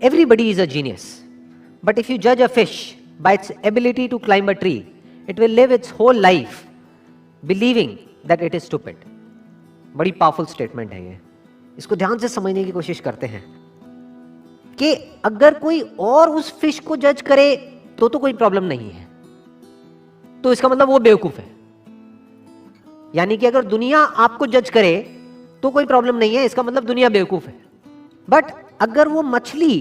Everybody is a genius, but if you judge a fish by its ability to climb a tree, it will live its whole life believing that it is stupid. बड़ी powerful statement है ये, इसको ध्यान से समझने की कोशिश करते हैं कि अगर कोई और उस फिश को जज करे तो कोई प्रॉब्लम नहीं है, तो इसका मतलब वो बेवकूफ है। यानी कि अगर दुनिया आपको जज करे तो कोई प्रॉब्लम नहीं है, इसका मतलब दुनिया बेवकूफ है। बट अगर वो मछली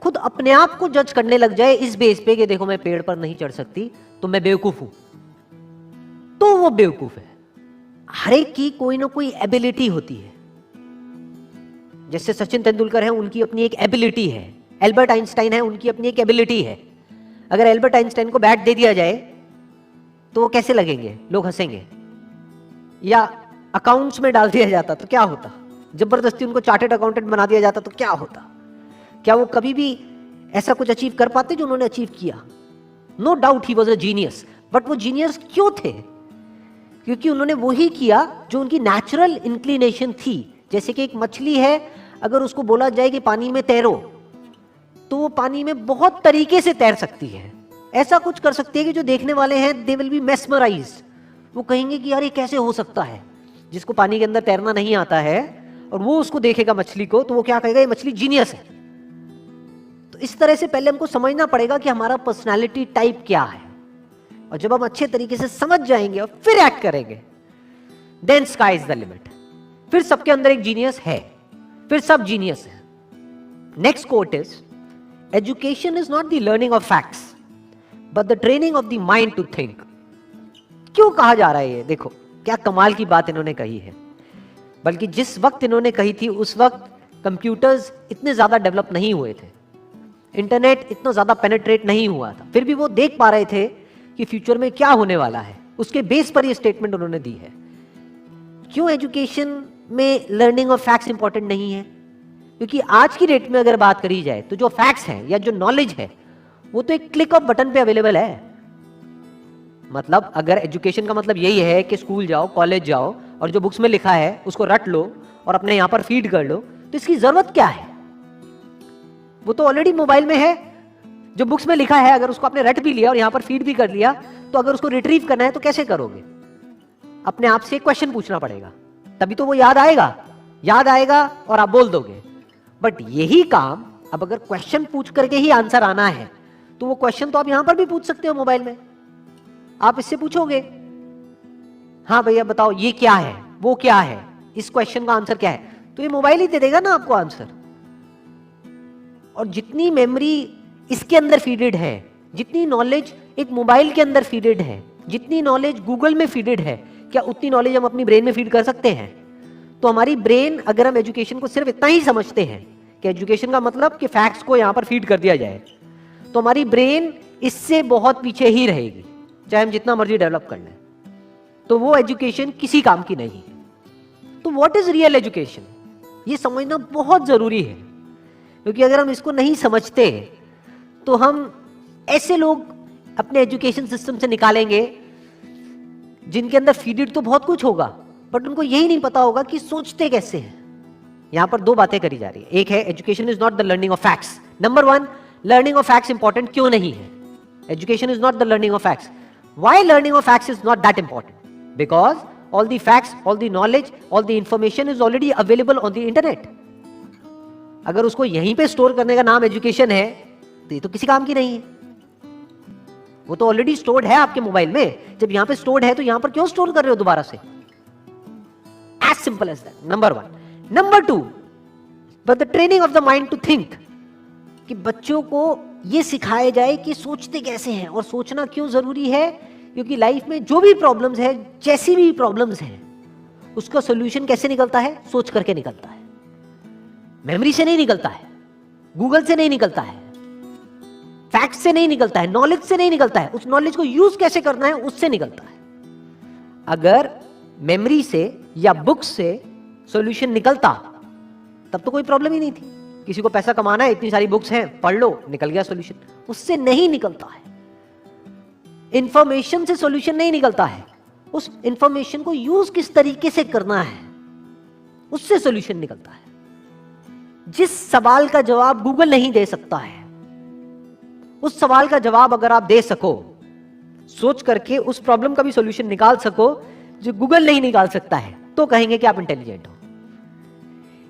खुद अपने आप को जज करने लग जाए इस बेस पे कि देखो मैं पेड़ पर नहीं चढ़ सकती तो मैं बेवकूफ हूं, तो वो बेवकूफ है। हर एक की कोई ना कोई एबिलिटी होती है। जैसे सचिन तेंदुलकर है, उनकी अपनी एक एबिलिटी है। एल्बर्ट आइंस्टाइन है, उनकी अपनी एक एबिलिटी है। अगर एल्बर्ट आइंस्टाइन को बैट दे दिया जाए तो वो कैसे लगेंगे? लोग हंसेंगे। या अकाउंट्स में डाल दिया जाता तो क्या होता? जबरदस्ती उनको चार्टर्ड अकाउंटेंट बना दिया जाता तो क्या होता? क्या वो कभी भी ऐसा कुछ अचीव कर पाते जो उन्होंने अचीव किया? No doubt he was a genius, but वो जीनियस क्यों थे? क्योंकि उन्होंने वही किया जो उनकी नेचुरल इंक्लिनेशन थी। जैसे कि एक मछली है, अगर उसको बोला जाए कि पानी में तैरो तो वो पानी में बहुत तरीके से तैर सकती है। ऐसा कुछ कर सकती है कि जो देखने वाले हैं दे विल बी मेस्मराइज्ड। वो कहेंगे कि यार ये कैसे हो सकता है? जिसको पानी के अंदर तैरना नहीं आता है और वो उसको देखेगा मछली को, तो वो क्या कहेगा? ये मछली जीनियस है। तो इस तरह से पहले हमको समझना पड़ेगा कि हमारा पर्सनालिटी टाइप क्या है, और जब हम अच्छे तरीके से समझ जाएंगे और फिर एक्ट करेंगे, then sky is the limit. फिर सबके अंदर एक जीनियस है, फिर सब जीनियस है। Next quote is, education is not the learning of facts but the training of the mind to think. क्यों कहा जा रहा है ये? देखो क्या कमाल की बात इन्होंने कही है। बल्कि जिस वक्त इन्होंने कही थी उस वक्त कंप्यूटर्स इतने ज्यादा डेवलप नहीं हुए थे, इंटरनेट इतना ज्यादा पेनिट्रेट नहीं हुआ था, फिर भी वो देख पा रहे थे कि फ्यूचर में क्या होने वाला है। उसके बेस पर ये स्टेटमेंट उन्होंने दी है। क्यों एजुकेशन में लर्निंग ऑफ फैक्ट्स इंपॉर्टेंट नहीं है? क्योंकि आज की डेट में अगर बात करी जाए तो जो फैक्ट्स हैं या जो नॉलेज है वो तो एक क्लिक ऑफ बटन पे अवेलेबल है। मतलब अगर एजुकेशन का मतलब यही है कि स्कूल जाओ, कॉलेज जाओ और जो बुक्स में लिखा है उसको रट लो और अपने यहां पर फीड कर लो, तो इसकी जरूरत क्या है? वो तो ऑलरेडी मोबाइल में है। जो बुक्स में लिखा है अगर उसको आपने रट भी लिया और यहां पर फीड भी कर लिया, तो अगर उसको रिट्रीव करना है तो कैसे करोगे? अपने आप से एक क्वेश्चन पूछना पड़ेगा, तभी तो वो याद आएगा और आप बोल दोगे। बट यही काम अब अगर क्वेश्चन पूछ करके ही आंसर आना है तो वो क्वेश्चन तो आप यहां पर भी पूछ सकते हो मोबाइल में। आप इससे पूछोगे, हाँ भैया बताओ ये क्या है, वो क्या है, इस क्वेश्चन का आंसर क्या है, तो ये मोबाइल ही दे देगा ना आपको आंसर। और जितनी मेमोरी इसके अंदर फीडेड है, जितनी नॉलेज एक मोबाइल के अंदर फीडेड है, जितनी नॉलेज गूगल में फीडेड है, क्या उतनी नॉलेज हम अपनी ब्रेन में फीड कर सकते हैं? तो हमारी ब्रेन, अगर हम एजुकेशन को सिर्फ इतना ही समझते हैं कि एजुकेशन का मतलब कि फैक्ट्स को यहां पर फीड कर दिया जाए, तो हमारी ब्रेन इससे बहुत पीछे ही रहेगी, चाहे हम जितना मर्जी डेवलप कर लें। तो वो एजुकेशन किसी काम की नहीं है। तो व्हाट इज रियल एजुकेशन, ये समझना बहुत जरूरी है। क्योंकि अगर हम इसको नहीं समझते तो हम ऐसे लोग अपने एजुकेशन सिस्टम से निकालेंगे जिनके अंदर फीडेड तो बहुत कुछ होगा, बट उनको यही नहीं पता होगा कि सोचते कैसे हैं। यहां पर दो बातें करी जा रही है। एक है education is not the learning of facts. Number one, learning of facts important क्यों नहीं है? Education is not the learning of facts. Why learning of facts is not that important? Because all the facts, all the knowledge, all the information is already available on the internet. अगर उसको यहीं पे store करने का नाम education है तो ये तो किसी काम की नहीं है। वो तो ऑलरेडी स्टोर्ड है आपके मोबाइल में। जब यहां पे स्टोर्ड है तो यहां पर क्यों स्टोर कर रहे हो दोबारा से? As simple as that. Number one. Number two, but the training of the mind to think. कि बच्चों को ये सिखाया जाए कि सोचते कैसे हैं और सोचना क्यों जरूरी है। क्योंकि लाइफ में जो भी प्रॉब्लम्स है, जैसी भी प्रॉब्लम्स हैं, उसका सॉल्यूशन कैसे निकलता है? सोच करके निकलता है। मेमोरी से नहीं निकलता है, गूगल से नहीं निकलता है, फैक्ट से नहीं निकलता है, नॉलेज से नहीं निकलता है। उस नॉलेज को यूज कैसे करना है उससे निकलता है। अगर मेमोरी से या बुक से सॉल्यूशन निकलता तब तो कोई प्रॉब्लम ही नहीं थी। किसी को पैसा कमाना है, इतनी सारी बुक्स हैं, पढ़ लो, निकल गया सॉल्यूशन। उससे नहीं निकलता है। इंफॉर्मेशन से सॉल्यूशन नहीं निकलता है, उस इंफॉर्मेशन को यूज किस तरीके से करना है उससे सॉल्यूशन निकलता है। जिस सवाल का जवाब गूगल नहीं दे सकता है, उस सवाल का जवाब अगर आप दे सको, सोच करके उस प्रॉब्लम का भी सॉल्यूशन निकाल सको जो गूगल नहीं निकाल सकता है, तो कहेंगे कि आप इंटेलिजेंट हो।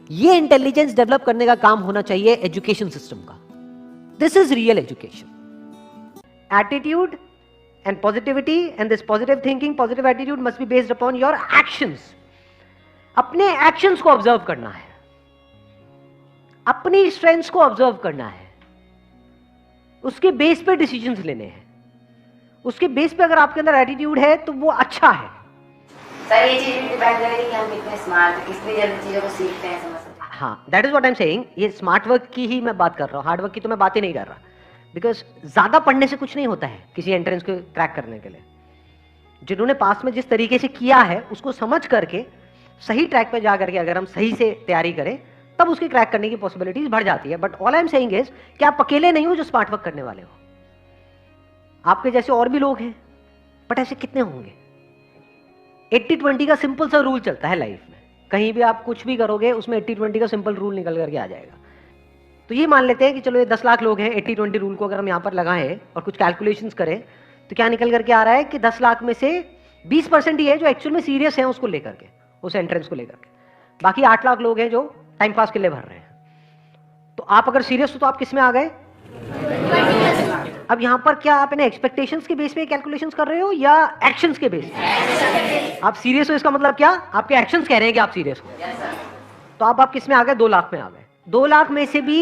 ये इंटेलिजेंस डेवलप करने का काम होना चाहिए एजुकेशन सिस्टम का। This is real education. Attitude and positivity and this positive thinking, positive attitude must be based upon your actions. अपने एक्शंस को ऑब्जर्व करना है, अपनी स्ट्रेंथ्स को ऑब्जर्व करना है, उसके बेस पे डिसीजंस लेने हैं। उसके बेस पे अगर आपके अंदर एटीट्यूड है तो वो अच्छा है। सर ये चीज डिपेंड करेगी कि हम कितने स्मार्ट हैं, कितनी जल्दी चीजों को सीखते हैं, समझ सकते हैं। हाँ, that is what I am saying. ये स्मार्ट वर्क की ही मैं बात कर रहा हूँ, हार्ड वर्क की तो मैं बात ही नहीं कर रहा। बिकॉज ज्यादा पढ़ने से कुछ नहीं होता है किसी एंट्रेंस को क्रैक करने के लिए। जिन्होंने पास में जिस तरीके से किया है उसको समझ करके सही ट्रैक पे जा करके अगर हम सही से तैयारी करें तब उसके क्रैक करने की पॉसिबिलिटीज बढ़ जाती है। But all I am saying is कि आप अकेले नहीं हो जो स्मार्ट वर्क करने वाले हो, आपके जैसे और भी लोग हैं। बट ऐसे कितने होंगे? 80-20 का सिंपल सा रूल चलता है लाइफ में। कहीं भी आप कुछ भी करोगे उसमें 80-20 का सिंपल रूल निकल करके आ जाएगा। तो ये मान लेते हैं कि चलो ये 10 लाख लोग हैं, 80-20 रूल को अगर हम यहाँ पर लगाएं और कुछ कैलकुलेशंस करें तो क्या निकल करके आ रहा है कि 10 लाख में से 20% ही है जो एक्चुअल में सीरियस है उसको लेकर के, उस एंट्रेंस को लेकर के। बाकी 8 लाख लोग हैं जो टाइम पास के लिए भर रहे हैं। तो आप अगर सीरियस हो तो आप किस में आ गए? अब यहाँ पर क्या आप इन्हें एक्सपेक्टेशंस के बेस पे कैलकुलेशंस कर रहे हो या एक्शंस के बेस पे? आप सीरियस हो इसका मतलब क्या? आपके एक्शंस कह रहे हैं कि आप सीरियस हो। तो आप किस में आ गए? 2 लाख में आ गए। 2 लाख में से भी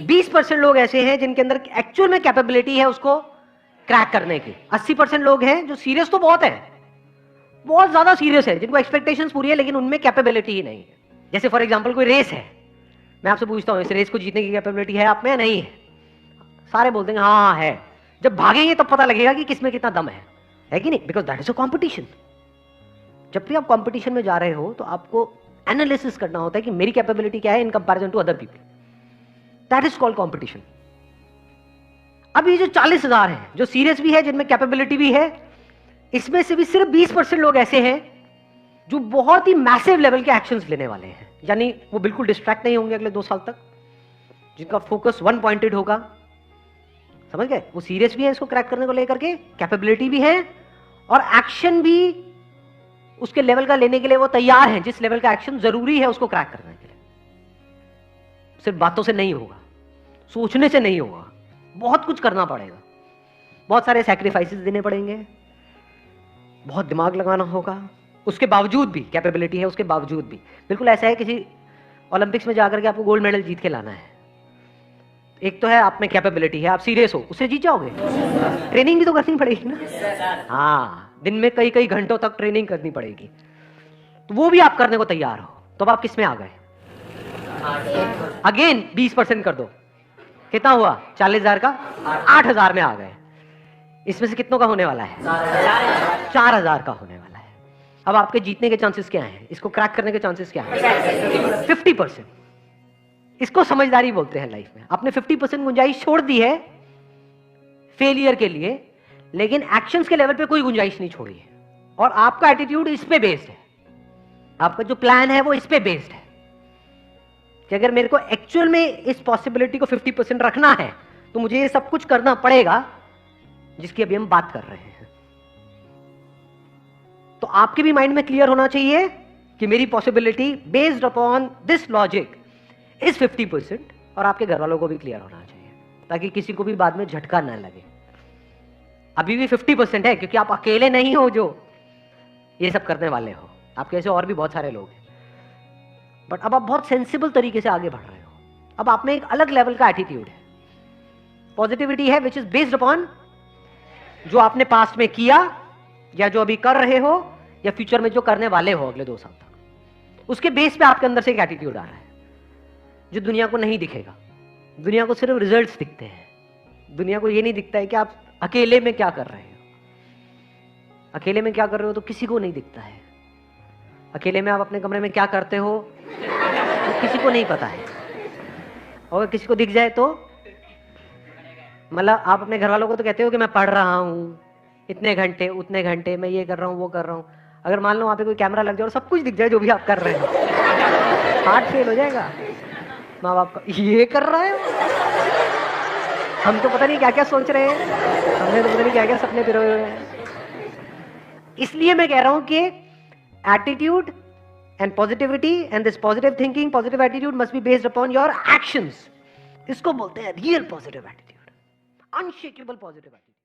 20% लोग ऐसे हैं जिनके अंदर एक्चुअल में कैपेबिलिटी है उसको क्रैक करने की। 80% लोग हैं जो सीरियस तो बहुत है, बहुत ज्यादा सीरियस है, जिनको एक्सपेक्टेशंस पूरी है लेकिन उनमें कैपेबिलिटी ही नहीं है। जैसे फॉर एग्जांपल कोई रेस है, मैं आपसे पूछता हूं इस रेस को जीतने की कैपेबिलिटी है आप में या नहीं है? सारे बोलते हैं हाँ है। जब भागेंगे तब पता लगेगा कि किसमें कितना दम है कि नहीं? Because that is a competition. जब भी आप कॉम्पिटिशन में जा रहे हो तो आपको एनालिसिस करना होता है कि मेरी कैपेबिलिटी क्या है in comparison to other people. That is called competition. अब ये जो 40,000 है जो सीरियस भी है, जिनमें कैपेबिलिटी भी है, इसमें से भी सिर्फ 20% लोग ऐसे हैं जो बहुत ही मैसिव लेवल के एक्शंस लेने वाले हैं। यानी वो बिल्कुल डिस्ट्रैक्ट नहीं होंगे अगले 2 साल तक, जिनका फोकस 1 पॉइंटेड होगा। समझ गए? वो सीरियस भी है इसको क्रैक करने को लेकर के, कैपेबिलिटी भी है और एक्शन भी उसके लेवल का लेने के लिए वो तैयार है, जिस लेवल का एक्शन जरूरी है उसको क्रैक करने के लिए। सिर्फ बातों से नहीं होगा, सोचने से नहीं होगा, बहुत कुछ करना पड़ेगा, बहुत सारे सैक्रिफाइसेस देने पड़ेंगे, बहुत दिमाग लगाना होगा। उसके बावजूद भी कैपेबिलिटी है, उसके बावजूद भी बिल्कुल ऐसा है किसी ओलंपिक्स में जाकर के आपको गोल्ड मेडल जीत के लाना है। एक तो है आप में कैपेबिलिटी है, आप सीरियस हो, उससे जीत जाओगे। ट्रेनिंग भी तो करनी पड़ेगी ना। हाँ, दिन में कई घंटों तक ट्रेनिंग करनी पड़ेगी, तो वो भी आप करने को तैयार हो। तो अब आप किस में आ गए? अगेन 20% कर दो, कितना हुआ? 40,000 का 8,000 में आ गए। इसमें से कितनों का होने वाला है? 4,000 का होने वाला है। अब आपके जीतने के चांसेस क्या हैं? इसको क्रैक करने के चांसेस क्या हैं? 50%। इसको समझदारी बोलते हैं लाइफ में। आपने 50% गुंजाइश छोड़ दी है फेलियर के लिए, लेकिन एक्शंस के लेवल पे कोई गुंजाइश नहीं छोड़ी है। और आपका एटीट्यूड इस पे बेस्ड है, आपका जो प्लान है वो इस पे बेस्ड है कि अगर मेरे को एक्चुअल में इस पॉसिबिलिटी को 50% रखना है तो मुझे ये सब कुछ करना पड़ेगा जिसकी अभी हम बात कर रहे हैं। तो आपके भी माइंड में क्लियर होना चाहिए कि मेरी possibility based upon this logic is 50%, और आपके घर वालों को भी क्लियर होना चाहिए ताकि किसी को भी बाद में झटका ना लगे। अभी भी 50% है क्योंकि आप अकेले नहीं हो जो ये सब करने वाले हो, आपके ऐसे और भी बहुत सारे लोग हैं। बट अब आप बहुत सेंसिबल तरीके से आगे बढ़ रहे हो। अब आप में एक अलग लेवल का एटीट्यूड है, पॉजिटिविटी है विच इज बेस्ड अपॉन जो आपने पास्ट में किया या जो अभी कर रहे हो या फ्यूचर में जो करने वाले हो अगले 2 साल तक। उसके बेस पे आपके अंदर से एक एटीट्यूड आ रहा है जो दुनिया को नहीं दिखेगा। दुनिया को सिर्फ रिजल्ट्स दिखते हैं। दुनिया को ये नहीं दिखता है कि आप अकेले में क्या कर रहे हो। अकेले में क्या कर रहे हो तो किसी को नहीं दिखता है। अकेले में आप अपने कमरे में क्या करते हो तो किसी को नहीं पता है। और किसी को दिख जाए तो मतलब आप अपने घर वालों को तो कहते हो कि मैं पढ़ रहा हूँ इतने घंटे उतने घंटे, मैं ये कर रहा हूँ वो कर रहा हूँ। अगर मान लो वहाँ पे कोई कैमरा लग जाए और सब कुछ दिख जाए जो भी आप कर रहे हो हार्ट फेल हो जाएगा माँ बाप का, ये कर रहा है। हम तो पता नहीं क्या क्या सोच रहे हैं, हमने तो पता नहीं क्या क्या सपने पिरोए हुए हैं। इसलिए मैं कह रहा हूं कि attitude and positivity and this positive thinking, positive attitude must be based upon your actions. इसको बोलते हैं real positive attitude, unshakeable positive attitude.